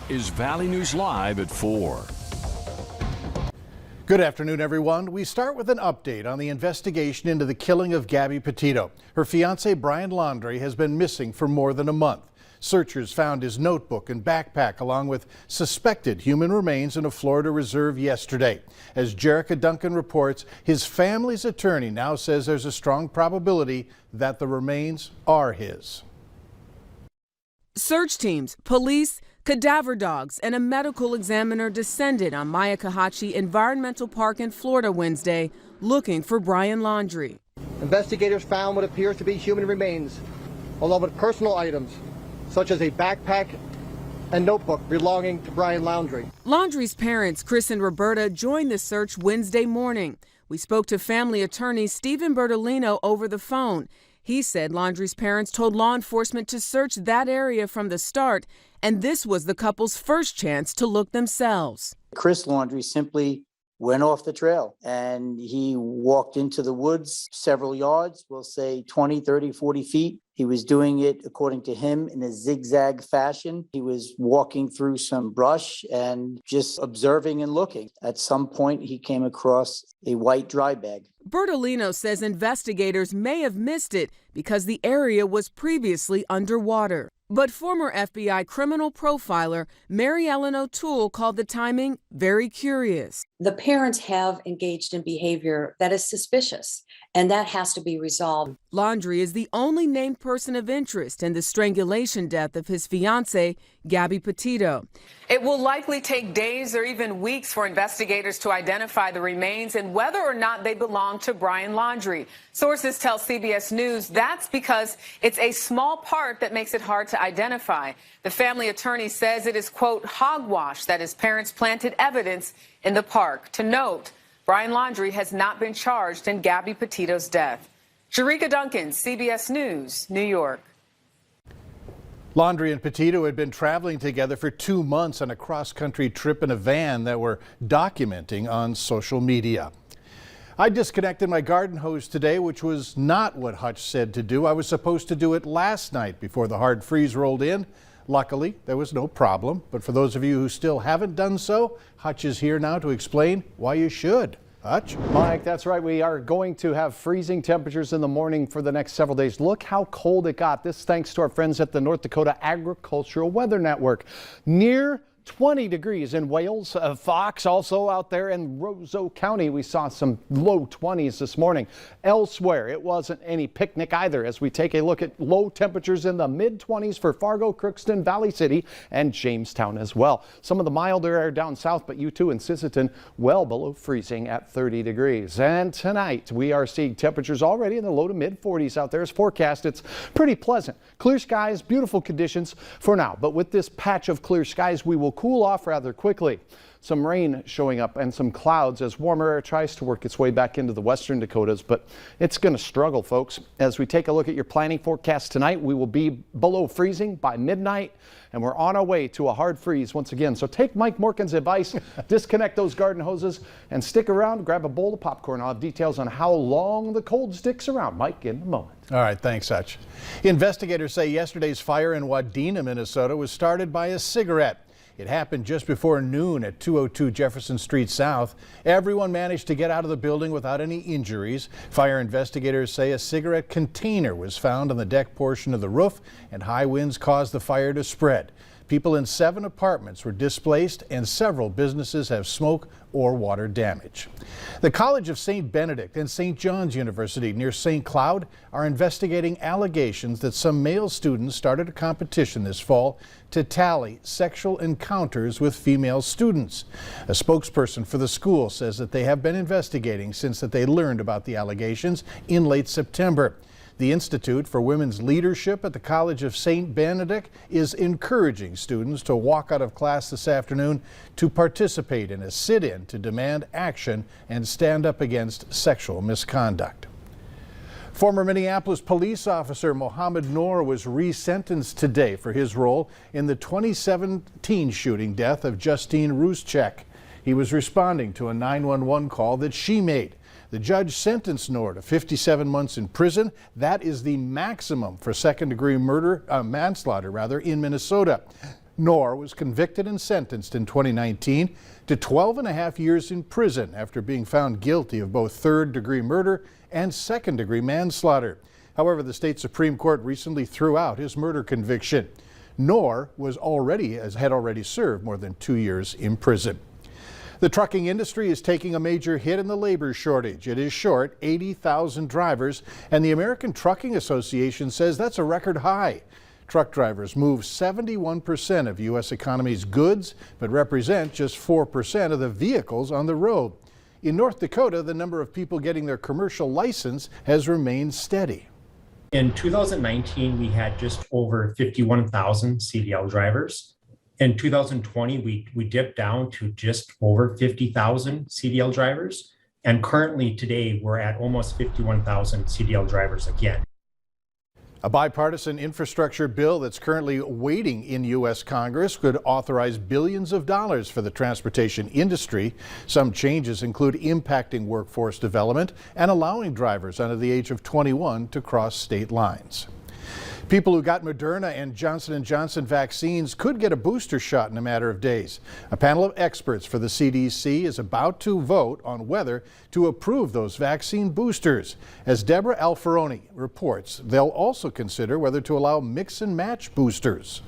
is Valley News Live at 4. Good afternoon, everyone. We start with an update on the investigation into the killing of Gabby Petito. Her fiancé, Brian Laundrie, has been missing for more than a month. Searchers found his notebook and backpack along with suspected human remains in a Florida reserve yesterday. As Jerica Duncan reports, his family's attorney now says there's a strong probability that the remains are his. Search teams, police, cadaver dogs, and a medical examiner descended on Myakkahatchee Environmental Park in Florida Wednesday looking for Brian Laundrie. Investigators found what appears to be human remains, along with personal items, such as a backpack and notebook belonging to Brian Laundrie. Laundrie's parents, Chris and Roberta, joined the search Wednesday morning. We spoke to family attorney Stephen Bertolino over the phone. He said Laundrie's parents told law enforcement to search that area from the start, and this was the couple's first chance to look themselves. Chris Laundrie simply went off the trail and he walked into the woods several yards, we'll say 20, 30, 40 feet. He was doing it, according to him, in a zigzag fashion. He was walking through some brush and just observing and looking. At some point, he came across a white dry bag. Bertolino says investigators may have missed it because the area was previously underwater. But former FBI criminal profiler Mary Ellen O'Toole called the timing very curious. The parents have engaged in behavior that is suspicious, and that has to be resolved. Laundrie is the only named person of interest in the strangulation death of his fiancée, Gabby Petito. It will likely take days or even weeks for investigators to identify the remains and whether or not they belong to Brian Laundrie. Sources tell CBS News that's because it's a small part that makes it hard to identify. The family attorney says it is, quote, hogwash that his parents planted evidence in the park. To note, Brian Laundrie has not been charged in Gabby Petito's death. Jerica Duncan, CBS News, New York. Laundrie and Petito had been traveling together for 2 months on a cross-country trip in a van that we're documenting on social media. I disconnected my garden hose today, which was not what Hutch said to do. I was supposed to do it last night before the hard freeze rolled in. Luckily, there was no problem. But for those of you who still haven't done so, Hutch is here now to explain why you should. Hutch? Mike, that's right. We are going to have freezing temperatures in the morning for the next several days. Look how cold it got. This thanks to our friends at the North Dakota Agricultural Weather Network. Near 20 degrees in Wales. Fox also out there in Roseau County. We saw some low 20s this morning. Elsewhere, it wasn't any picnic either as we take a look at low temperatures in the mid-20s for Fargo, Crookston, Valley City, and Jamestown as well. Some of the milder air down south, but U2 and Sisseton well below freezing at 30 degrees. And tonight, we are seeing temperatures already in the low to mid-40s out there as forecast. It's pretty pleasant. Clear skies, beautiful conditions for now. But with this patch of clear skies, we will cool off rather quickly. Some rain showing up and some clouds as warmer air tries to work its way back into the western Dakotas, but it's going to struggle, folks. As we take a look at your planning forecast tonight, we will be below freezing by midnight, and we're on our way to a hard freeze once again. So take Mike Morkin's advice, disconnect those garden hoses, and stick around, grab a bowl of popcorn. I'll have details on how long the cold sticks around. Mike, in a moment. All right, thanks, Hutch. Investigators say yesterday's fire in Wadena, Minnesota was started by a cigarette. It happened just before noon at 202 Jefferson Street South. Everyone managed to get out of the building without any injuries. Fire investigators say a cigarette container was found on the deck portion of the roof, and high winds caused the fire to spread. People in 7 apartments were displaced, and several businesses have smoke or water damage. The College of St. Benedict and St. John's University near St. Cloud are investigating allegations that some male students started a competition this fall to tally sexual encounters with female students. A spokesperson for the school says that they have been investigating since that they learned about the allegations in late September. The Institute for Women's Leadership at the College of St. Benedict is encouraging students to walk out of class this afternoon to participate in a sit-in to demand action and stand up against sexual misconduct. Former Minneapolis police officer Mohammed Noor was resentenced today for his role in the 2017 shooting death of Justine Ruszczyk. He was responding to a 911 call that she made. The judge sentenced Noor to 57 months in prison. That is the maximum for second-degree manslaughter in Minnesota. Knorr was convicted and sentenced in 2019 to 12.5 years in prison after being found guilty of both third-degree murder and second-degree manslaughter. However, the state Supreme Court recently threw out his murder conviction. Knorr had already served more than 2 years in prison. The trucking industry is taking a major hit in the labor shortage. It is short 80,000 drivers, and the American Trucking Association says that's a record high. Truck drivers move 71% of U.S. economy's goods, but represent just 4% of the vehicles on the road. In North Dakota, the number of people getting their commercial license has remained steady. In 2019, we had just over 51,000 CDL drivers. In 2020, we dipped down to just over 50,000 CDL drivers. And currently today, we're at almost 51,000 CDL drivers again. A bipartisan infrastructure bill that's currently waiting in U.S. Congress could authorize billions of dollars for the transportation industry. Some changes include impacting workforce development and allowing drivers under the age of 21 to cross state lines. People who got Moderna and Johnson & Johnson vaccines could get a booster shot in a matter of days. A panel of experts for the CDC is about to vote on whether to approve those vaccine boosters. As Deborah Alferoni reports, they'll also consider whether to allow mix and match boosters.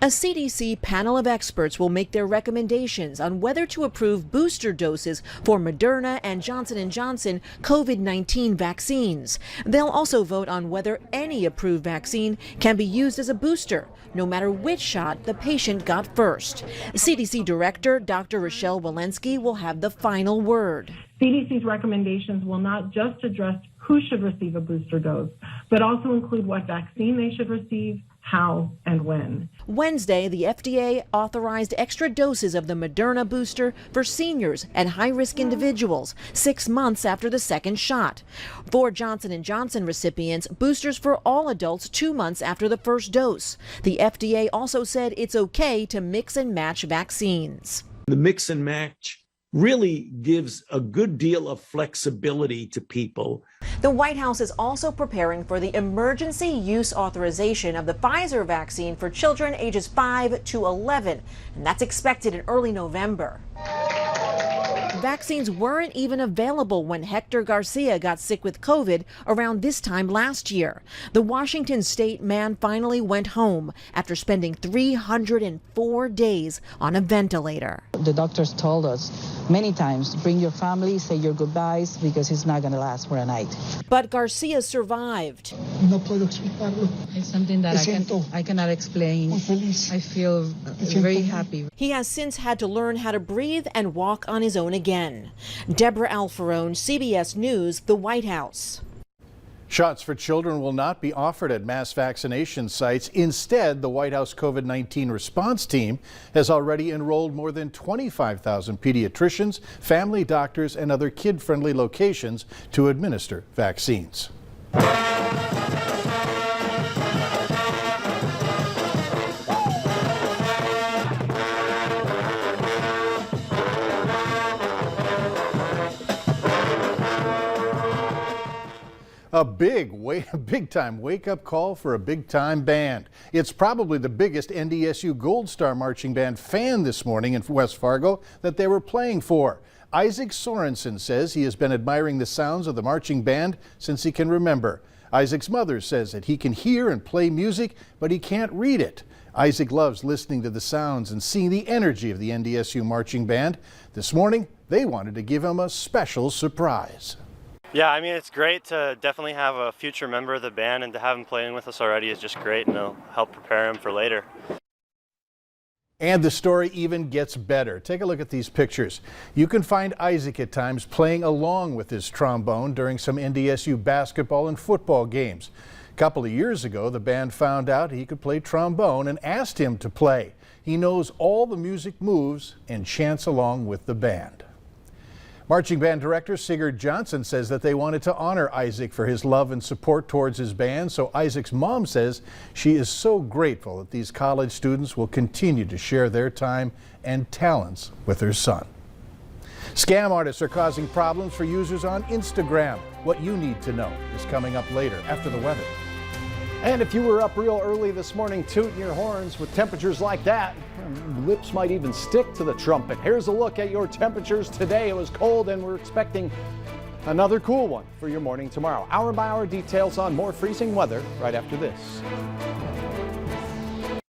A CDC panel of experts will make their recommendations on whether to approve booster doses for Moderna and Johnson & Johnson COVID-19 vaccines. They'll also vote on whether any approved vaccine can be used as a booster, no matter which shot the patient got first. CDC Director Dr. Rochelle Walensky will have the final word. CDC's recommendations will not just address who should receive a booster dose, but also include what vaccine they should receive, how, and when. Wednesday, the FDA authorized extra doses of the Moderna booster for seniors and high-risk individuals 6 months after the second shot. For Johnson & Johnson recipients, boosters for all adults 2 months after the first dose. The FDA also said it's okay to mix and match vaccines. The mix and match really gives a good deal of flexibility to people. The White House is also preparing for the emergency use authorization of the Pfizer vaccine for children ages 5 to 11, and that's expected in early November. Vaccines weren't even available when Hector Garcia got sick with COVID around this time last year. The Washington state man finally went home after spending 304 days on a ventilator. The doctors told us many times, bring your family, say your goodbyes, because it's not going to last for a night. But Garcia survived. It's something that I cannot explain. I feel very happy. He has since had to learn how to breathe and walk on his own again. Deborah Alferone, CBS News, the White House. Shots for children will not be offered at mass vaccination sites. Instead, the White House COVID-19 response team has already enrolled more than 25,000 pediatricians, family doctors, and other kid-friendly locations to administer vaccines. A big-time wake-up call for a big-time band. It's probably the biggest NDSU Gold Star Marching Band fan this morning in West Fargo that they were playing for. Isaac Sorensen says he has been admiring the sounds of the marching band since he can remember. Isaac's mother says that he can hear and play music, but he can't read it. Isaac loves listening to the sounds and seeing the energy of the NDSU Marching Band. This morning, they wanted to give him a special surprise. Yeah, I mean, it's great to definitely have a future member of the band, and to have him playing with us already is just great, and it'll help prepare him for later. And the story even gets better. Take a look at these pictures. You can find Isaac at times playing along with his trombone during some NDSU basketball and football games. A couple of years ago, the band found out he could play trombone and asked him to play. He knows all the music moves and chants along with the band. Marching band director Sigurd Johnson says that they wanted to honor Isaac for his love and support towards his band. So Isaac's mom says she is so grateful that these college students will continue to share their time and talents with her son. Scam artists are causing problems for users on Instagram. What you need to know is coming up later after the weather. And if you were up real early this morning tooting your horns with temperatures like that, lips might even stick to the trumpet. Here's a look at your temperatures today. It was cold and we're expecting another cool one for your morning tomorrow. Hour by hour details on more freezing weather right after this.